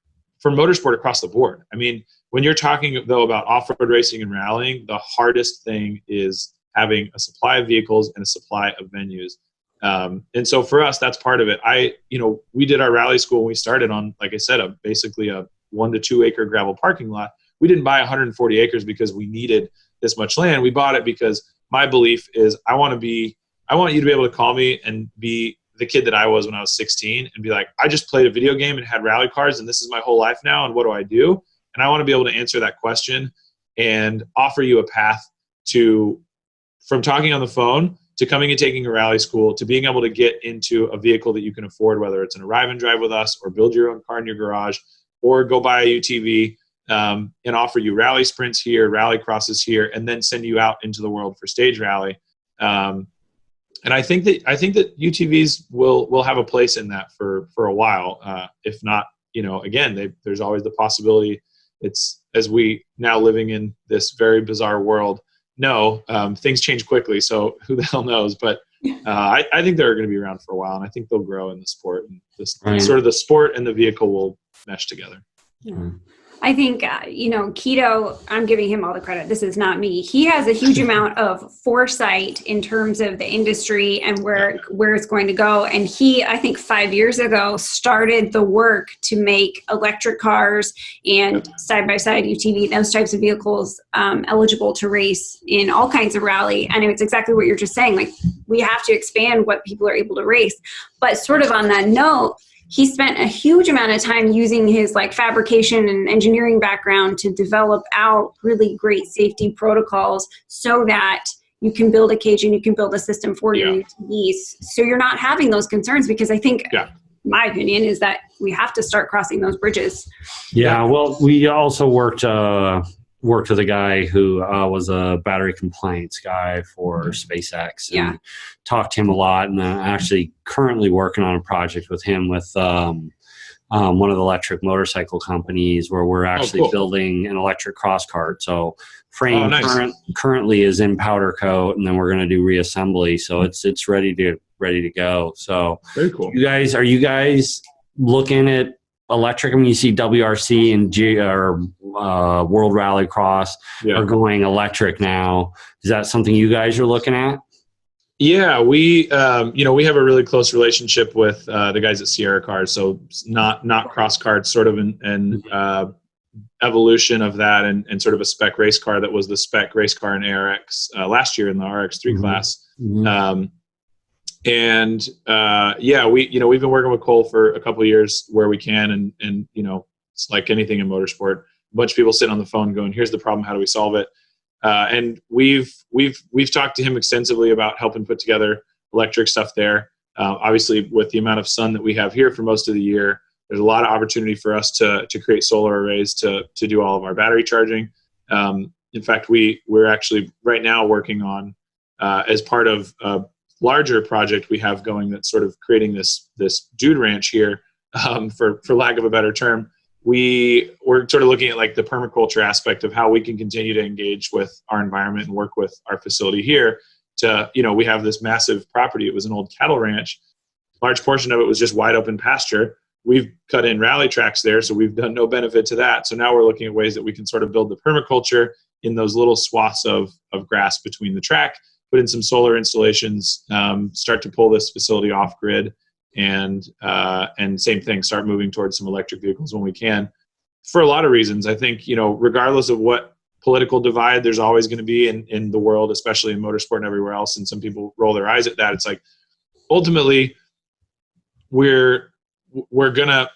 Speaker 1: motorsport across the board. I mean, when you're talking, though, about off-road racing and rallying, the hardest thing is having a supply of vehicles and a supply of venues. And so for us, that's part of it. We did our rally school when we started on, like I said, basically a 1 to 2 acre gravel parking lot. We didn't buy 140 acres because we needed this much land. We bought it because my belief is I want you to be able to call me and be the kid that I was when I was 16 and be like, I just played a video game and had rally cars, and this is my whole life now, and what do I do? And I want to be able to answer that question and offer you a path from talking on the phone to coming and taking a rally school to being able to get into a vehicle that you can afford, whether it's an arrive and drive with us or build your own car in your garage or go buy a UTV. and offer you rally sprints here, rally crosses here, and then send you out into the world for stage rally. And I think that UTVs will have a place in that for a while. If not, again, there's always the possibility. It's, as we now living in this very bizarre world, things change quickly. So who the hell knows? But I think they're going to be around for a while, and I think they'll grow in the sport. And this sort of the sport and the vehicle will mesh together.
Speaker 2: Yeah. I think, Keto, I'm giving him all the credit. This is not me. He has a huge amount of foresight in terms of the industry and where it's going to go. And he, I think 5 years ago, started the work to make electric cars and side-by-side UTV, those types of vehicles, eligible to race in all kinds of rally. And it's exactly what you're just saying. Like, we have to expand what people are able to race. But sort of on that note, he spent a huge amount of time using his fabrication and engineering background to develop out really great safety protocols so that you can build a cage and you can build a system for your UTVs. So you're not having those concerns, because I think, my opinion is that we have to start crossing those bridges.
Speaker 3: Yeah. Well, we also worked with a guy who was a battery compliance guy for SpaceX, and talked to him a lot. And I'm actually currently working on a project with him with one of the electric motorcycle companies, where we're actually building an electric cross cart. So frame currently is in powder coat, and then we're going to do reassembly. So it's ready to go. So
Speaker 1: very cool.
Speaker 3: Are you guys looking at electric? I mean, you see WRC and World Rallycross are going electric now. Is that something you guys are looking at?
Speaker 1: Yeah, we we have a really close relationship with the guys at Sierra Cars. So not cross karts, sort of an evolution of that, and sort of a spec race car that was the spec race car in ARX last year in the RX3 class. Mm-hmm. We've been working with Cole for a couple of years where we can, and it's like anything in motorsport. A bunch of people sitting on the phone going, "Here's the problem. How do we solve it?" And we've talked to him extensively about helping put together electric stuff there. Obviously, with the amount of sun that we have here for most of the year, there's a lot of opportunity for us to create solar arrays to do all of our battery charging. In fact, we're actually right now working on as part of a larger project we have going that's sort of creating this dude ranch here, for lack of a better term. We're sort of looking at like the permaculture aspect of how we can continue to engage with our environment and work with our facility here to, we have this massive property. It was an old cattle ranch. Large portion of it was just wide open pasture. We've cut in rally tracks there, so we've done no benefit to that. So now we're looking at ways that we can sort of build the permaculture in those little swaths of grass between the track, put in some solar installations, start to pull this facility off grid, and same thing, start moving towards some electric vehicles when we can, for a lot of reasons. I think, regardless of what political divide there's always going to be in the world, especially in motorsport and everywhere else, and some people roll their eyes at that, it's like, ultimately, we're gonna,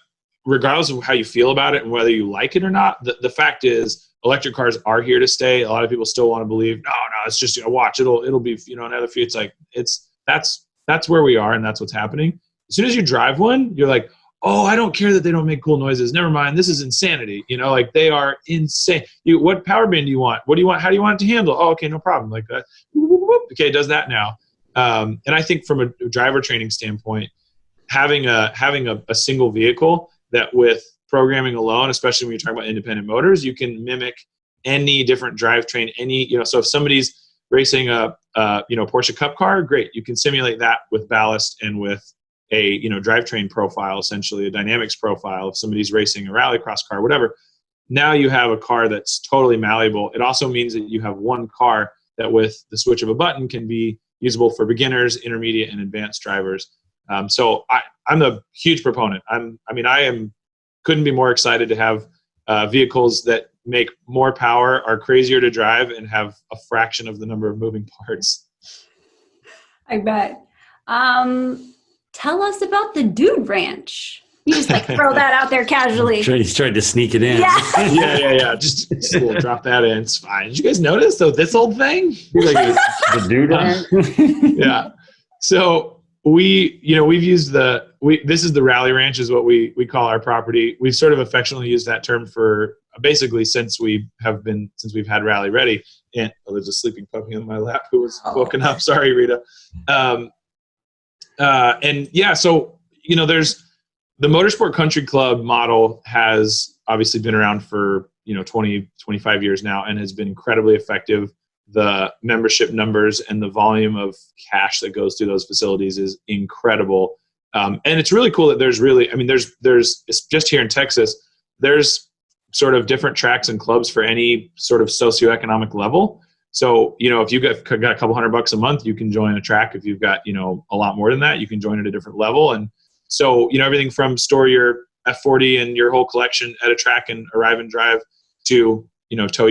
Speaker 1: regardless of how you feel about it and whether you like it or not, the fact is electric cars are here to stay. A lot of people still want to believe, no, it's just, watch, it'll be, another few. It's like, that's where we are, and that's what's happening. As soon as you drive one, you're like, oh, I don't care that they don't make cool noises. Never mind. This is insanity. Like, they are insane. What power band do you want? What do you want? How do you want it to handle? Oh, okay, no problem. Like that. Okay, it does that now. And I think from a driver training standpoint, having a single vehicle that with programming alone, especially when you're talking about independent motors, you can mimic any different drivetrain, so if somebody's racing a Porsche Cup car, great. You can simulate that with ballast and with a drivetrain profile, essentially a dynamics profile. If somebody's racing a rallycross car, whatever, now you have a car that's totally malleable. It also means that you have one car that with the switch of a button can be usable for beginners, intermediate, and advanced drivers. So I'm a huge proponent. Couldn't be more excited to have vehicles that make more power, are crazier to drive, and have a fraction of the number of moving parts.
Speaker 2: I bet. Tell us about the Dude Ranch. You just throw that out there casually.
Speaker 3: He's trying to sneak it in.
Speaker 2: Yeah.
Speaker 1: Just we'll drop that in. It's fine. Did you guys notice this old thing?
Speaker 3: The Dude Ranch?
Speaker 1: Yeah. So we've used this is the Rally Ranch is what we call our property. We've sort of affectionately used that term for basically since we've had Rally Ready. And there's a sleeping puppy in my lap who was woken up. Sorry, Rita. And yeah, so, there's the Motorsport Country Club model has obviously been around for, 20, 25 years now and has been incredibly effective. The membership numbers and the volume of cash that goes through those facilities is incredible. And it's really cool that there's it's just here in Texas, there's sort of different tracks and clubs for any sort of socioeconomic level. So, if you've got a couple $100 a month, you can join a track. If you've got, a lot more than that, you can join at a different level. And so, everything from store your F40 and your whole collection at a track and arrive and drive to, tow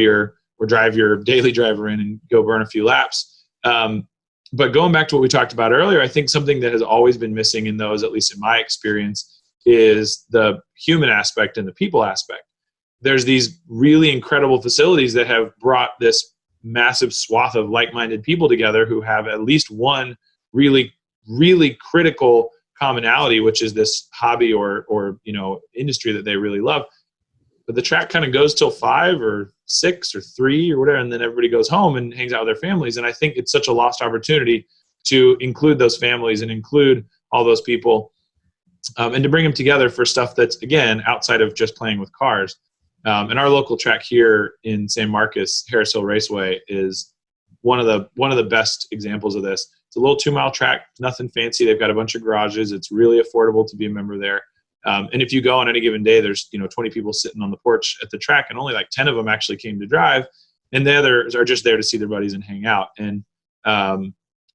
Speaker 1: or drive your daily driver in and go burn a few laps. But going back to what we talked about earlier, I think something that has always been missing in those, at least in my experience, is the human aspect and the people aspect. There's these really incredible facilities that have brought this massive swath of like-minded people together who have at least one really, really critical commonality, which is this hobby or industry that they really love. But the track kind of goes till 5 or 6 or 3 or whatever, and then everybody goes home and hangs out with their families. And I think it's such a lost opportunity to include those families and include all those people, and to bring them together for stuff that's, again, outside of just playing with cars. And our local track here in San Marcos, Harris Hill Raceway, is one of the best examples of this. It's a little 2-mile track, nothing fancy. They've got a bunch of garages. It's really affordable to be a member there. And if you go on any given day, there's 20 people sitting on the porch at the track, and only like 10 of them actually came to drive, and the others are just there to see their buddies and hang out. And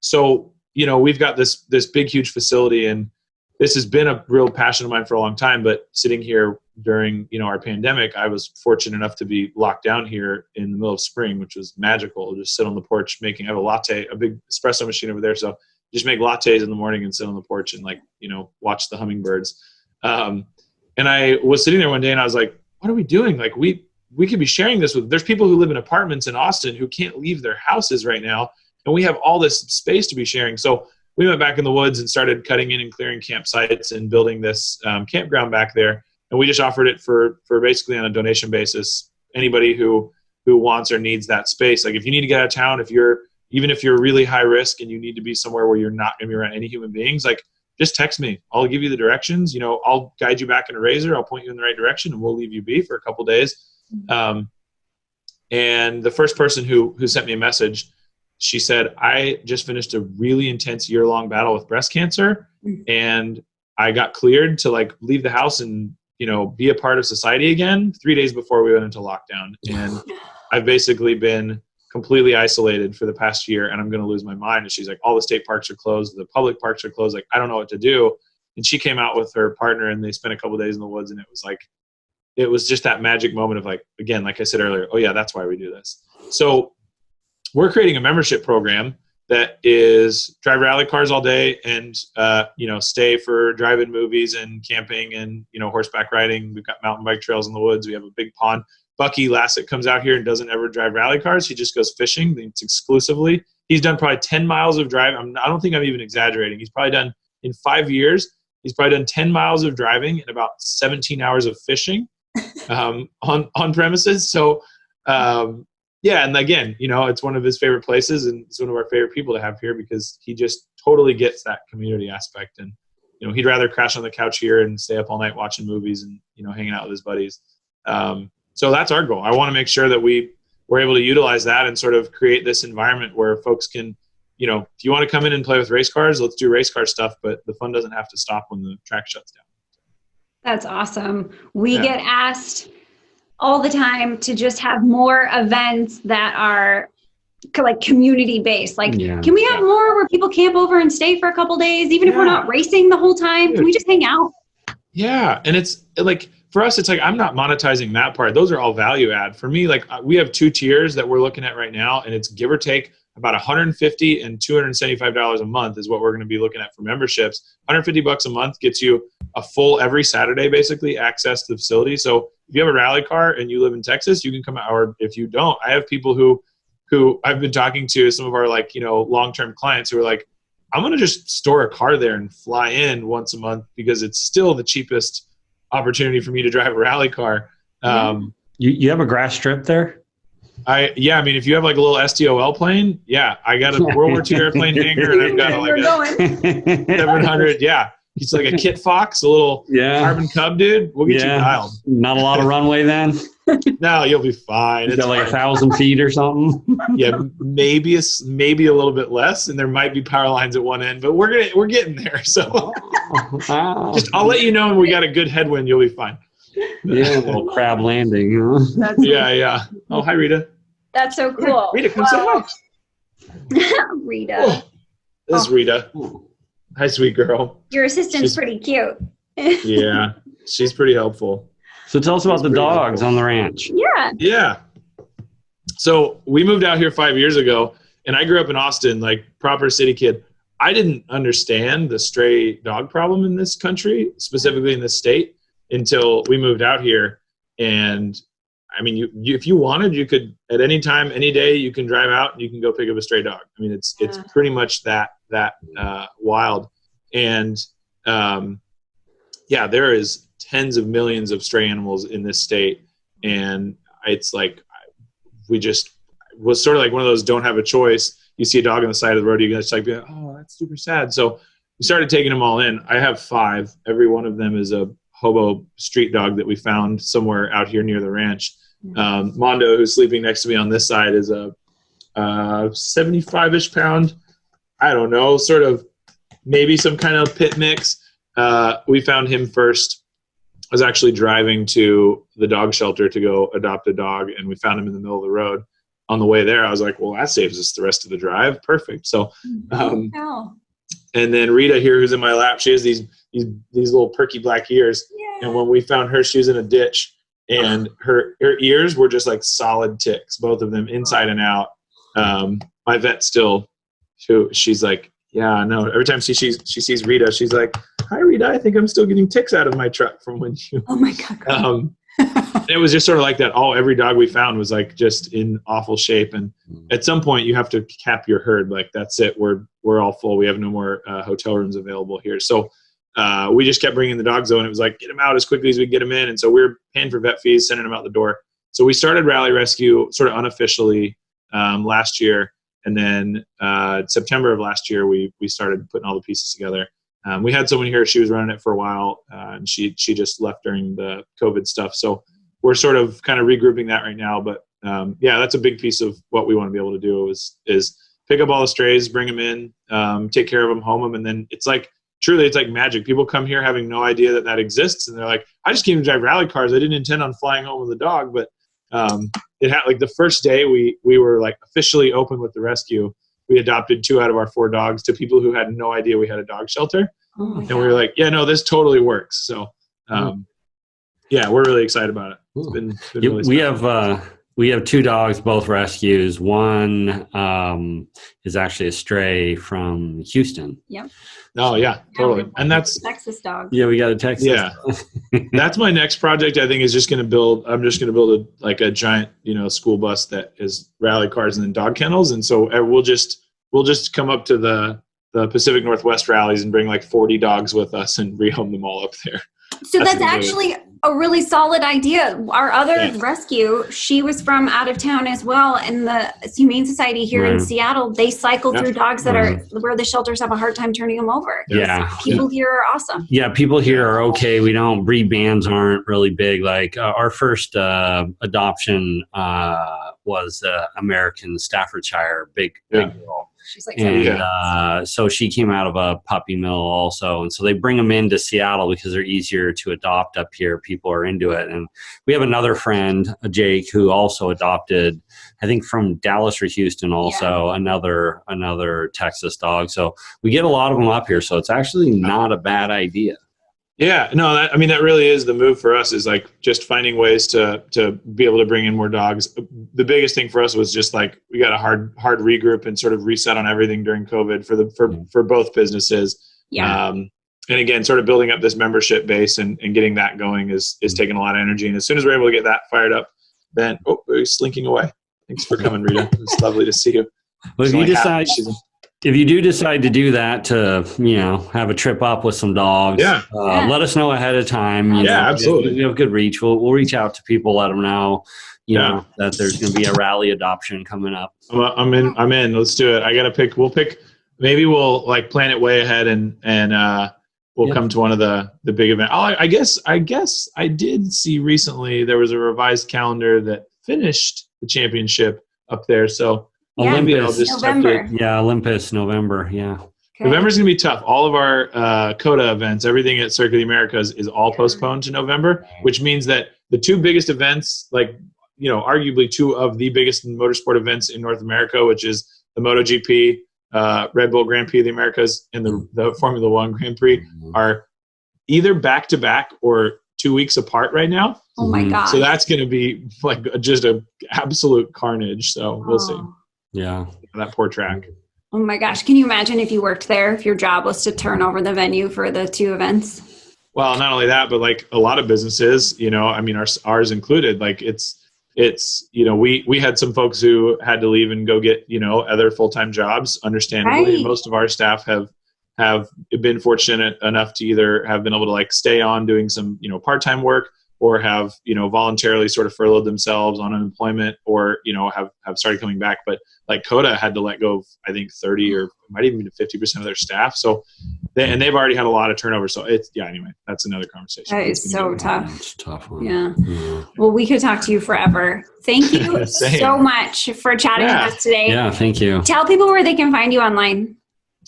Speaker 1: so we've got this big, huge facility, and this has been a real passion of mine for a long time. But sitting here during our pandemic, I was fortunate enough to be locked down here in the middle of spring, which was magical. Just sit on the porch I have a latte, a big espresso machine over there, so just make lattes in the morning and sit on the porch and watch the hummingbirds. And I was sitting there one day and I was like, what are we doing? Like we could be sharing this there's people who live in apartments in Austin who can't leave their houses right now. And we have all this space to be sharing. So we went back in the woods and started cutting in and clearing campsites and building this campground back there. And we just offered it for basically on a donation basis. Anybody who wants or needs that space. Like if you need to get out of town, even if you're really high risk and you need to be somewhere where you're not going to be around any human beings, like just text me. I'll give you the directions. I'll guide you back in a razor. I'll point you in the right direction, and we'll leave you be for a couple days. And the first person who sent me a message, she said, I just finished a really intense year-long battle with breast cancer, and I got cleared to leave the house and be a part of society again 3 days before we went into lockdown. And I've basically been completely isolated for the past year, and I'm going to lose my mind. And she's like, all the state parks are closed. The public parks are closed. Like, I don't know what to do. And she came out with her partner, and they spent a couple of days in the woods. And it was just that magic moment of again, like I said earlier, oh yeah, that's why we do this. So we're creating a membership program that is drive rally cars all day and, stay for drive-in movies and camping and, horseback riding. We've got mountain bike trails in the woods. We have a big pond. Bucky Lassett comes out here and doesn't ever drive rally cars. He just goes fishing. It's exclusively. He's done probably 10 miles of driving. I don't think I'm even exaggerating. He's probably done, in 5 years, he's probably done 10 miles of driving and about 17 hours of fishing on premises. So, yeah, and again, it's one of his favorite places, and it's one of our favorite people to have here because he just totally gets that community aspect. And, he'd rather crash on the couch here and stay up all night watching movies and, hanging out with his buddies. So that's our goal. I want to make sure that we're able to utilize that and sort of create this environment where folks can, if you want to come in and play with race cars, let's do race car stuff, but the fun doesn't have to stop when the track shuts down.
Speaker 2: That's awesome. We get asked all the time to just have more events that are community based. Can we have more where people camp over and stay for a couple days, even if we're not racing the whole time? Can we just hang out?
Speaker 1: Yeah. And it's for us, it's I'm not monetizing that part. Those are all value add. For me, we have 2 tiers that we're looking at right now, and it's give or take about $150 and $275 a month is what we're going to be looking at for memberships. $150 a month gets you a full every Saturday, basically, access to the facility. So if you have a rally car and you live in Texas, you can come out, or if you don't, I have people who I've been talking to, some of our long-term clients who are like, I'm going to just store a car there and fly in once a month because it's still the cheapest opportunity for me to drive a rally car.
Speaker 3: You have a grass strip there?
Speaker 1: I mean, if you have like a little STOL plane, I got a World War II airplane hangar, and I've got like a 700. Yeah, he's like a Kit Fox, a little carbon cub, dude. We'll get you dialed.
Speaker 3: Not a lot of runway then.
Speaker 1: No, you'll be fine.
Speaker 3: It's got like 1,000 feet or something.
Speaker 1: Yeah, maybe a little bit less, and there might be power lines at one end, but we're getting there. So I'll let you know when we got a good headwind. You'll be fine.
Speaker 3: Yeah, a little crab landing. Huh?
Speaker 1: Yeah. Oh, hi, Rita.
Speaker 2: That's so cool.
Speaker 1: Rita, come say hi.
Speaker 2: Rita.
Speaker 1: Oh, this is Rita. Hi, sweet girl.
Speaker 2: Your assistant's pretty cute.
Speaker 1: Yeah, she's pretty helpful.
Speaker 3: So tell us about the dogs on the ranch.
Speaker 2: Yeah.
Speaker 1: So we moved out here 5 years ago, and I grew up in Austin, like proper city kid. I didn't understand the stray dog problem in this country, specifically in this state, until we moved out here. And I mean, you if you wanted, you could at any time, any day, you can drive out and you can go pick up a stray dog. I mean, it's pretty much that wild. And there is tens of millions of stray animals in this state, and it's like was sort of like one of those don't have a choice. You see a dog on the side of the road, you guys like, oh, that's super sad. So we started taking them all in. I have 5. Every one of them is a hobo street dog that we found somewhere out here near the ranch. Mondo, who's sleeping next to me on this side, is a 75-ish pound, I don't know, sort of maybe some kind of pit mix. We found him first. I was actually driving to the dog shelter to go adopt a dog, and we found him in the middle of the road. On the way there, I was like, well, that saves us the rest of the drive. Perfect. So, and then Rita here, who's in my lap, she has these little perky black ears. Yeah. And when we found her, she was in a ditch, and her ears were just like solid ticks, both of them inside and out. My vet she's like, yeah, no. Every time she sees Rita, she's like, hi, Rita, I think I'm still getting ticks out of my truck from when you.
Speaker 2: Oh my God.
Speaker 1: It was just sort of like that. Every dog we found was like just in awful shape. And at some point you have to cap your herd. Like, that's it. We're all full. We have no more hotel rooms available here. So we just kept bringing the dogs though. And it was like, get them out as quickly as we get them in. And so we were paying for vet fees, sending them out the door. So we started Rally Rescue sort of unofficially last year. And then September of last year, we started putting all the pieces together. We had someone here, she was running it for a while, and she just left during the COVID stuff. So we're sort of kind of regrouping that right now. But that's a big piece of what we want to be able to do is pick up all the strays, bring them in, take care of them, home them. And then it's like, truly, it's like magic. People come here having no idea that exists. And they're like, I just came to drive rally cars. I didn't intend on flying home with a dog. But it had like the first day we were like officially open with the rescue. We adopted 2 out of our 4 dogs to people who had no idea we had a dog shelter. And we were like, yeah, no, this totally works. So, we're really excited about it. It's been really special.
Speaker 3: We have 2 dogs, both rescues. One is actually a stray from Houston.
Speaker 2: Yep.
Speaker 1: Oh yeah, totally. And that's
Speaker 2: Texas dog.
Speaker 3: Yeah, we got a Texas.
Speaker 1: Yeah. That's my next project. I think is just going to build. I'm just going to build a giant, school bus that is rally cars and then dog kennels. And so we'll just come up to the Pacific Northwest rallies and bring like 40 dogs with us and rehome them all up there.
Speaker 2: So that's actually a really solid idea. Our other rescue, she was from out of town as well. And the Humane Society here in Seattle, they cycle through dogs that are where the shelters have a hard time turning them over.
Speaker 3: Yeah.
Speaker 2: People here are awesome.
Speaker 3: Yeah. People here are okay. We don't, breed bands aren't really big. Like our first adoption was American Staffordshire, big girl.
Speaker 2: She's like,
Speaker 3: so she came out of a puppy mill also. And so they bring them into Seattle because they're easier to adopt up here. People are into it. And we have another friend, Jake, who also adopted, I think from Dallas or Houston also, another Texas dog. So we get a lot of them up here. So it's actually not a bad idea.
Speaker 1: Yeah, no, that really is the move for us, is like just finding ways to be able to bring in more dogs. The biggest thing for us was just like we got a hard regroup and sort of reset on everything during COVID for both businesses. Yeah. And again, sort of building up this membership base and getting that going is taking a lot of energy. And as soon as we're able to get that fired up, then we're slinking away. Thanks for coming, Rita. It's lovely to see you.
Speaker 3: Well, if you decide if you do decide to do that to, have a trip up with some dogs, let us know ahead of time.
Speaker 1: Absolutely.
Speaker 3: We have good reach. We'll reach out to people, let them know, that there's going to be a rally adoption coming up.
Speaker 1: I'm in. Let's do it. I got to pick. Maybe we'll like plan it way ahead and we'll come to one of the big events. I guess I did see recently there was a revised calendar that finished the championship up there. So maybe I'll just
Speaker 2: November.
Speaker 3: Olympus, November. Yeah.
Speaker 2: Okay.
Speaker 1: November's going to be tough. All of our COTA events, everything at Circuit of the Americas is all postponed to November, which means that the two biggest events, like, arguably two of the biggest motorsport events in North America, which is the MotoGP, Red Bull Grand Prix of the Americas, and the Formula One Grand Prix, are either back-to-back or 2 weeks apart right now.
Speaker 2: Oh my God.
Speaker 1: So that's going to be like just a absolute carnage. So we'll see.
Speaker 3: Yeah.
Speaker 1: That poor track.
Speaker 2: Oh my gosh. Can you imagine if you worked there, if your job was to turn over the venue for the two events?
Speaker 1: Well, not only that, but like a lot of businesses, ours included, like it's, we had some folks who had to leave and go get, other full-time jobs, understandably.
Speaker 2: Right.
Speaker 1: Most of our staff have been fortunate enough to either have been able to like stay on doing some, part-time work, or have, voluntarily sort of furloughed themselves on unemployment, or, have started coming back. But like COTA had to let go of, I think 30 or might even be 50% of their staff. So they've already had a lot of turnover. So anyway, that's another conversation.
Speaker 2: That is so tough.
Speaker 3: It's a tough one.
Speaker 2: Yeah. Well, we could talk to you forever. Thank you so much for chatting with us today.
Speaker 3: Yeah. Thank you.
Speaker 2: Tell people where they can find you online.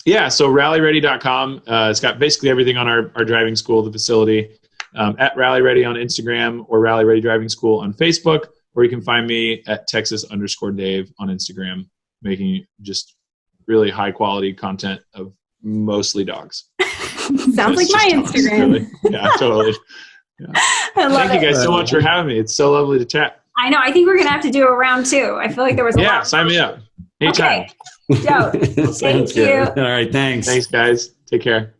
Speaker 1: Yeah. So rallyready.com. It's got basically everything on our driving school, the facility, at Rally Ready on Instagram, or Rally Ready Driving School on Facebook, or you can find me at Texas_Dave on Instagram, making just really high quality content of mostly dogs.
Speaker 2: Sounds like my Instagram.
Speaker 1: Yeah, totally. Yeah. Thank you guys so much for having me. It's so lovely to chat.
Speaker 2: I know. I think we're going to have to do a round two. I feel like there was a lot.
Speaker 1: Yeah, sign me up. Anytime.
Speaker 2: Okay. Thank you.
Speaker 3: All right. Thanks.
Speaker 1: Thanks, guys. Take care.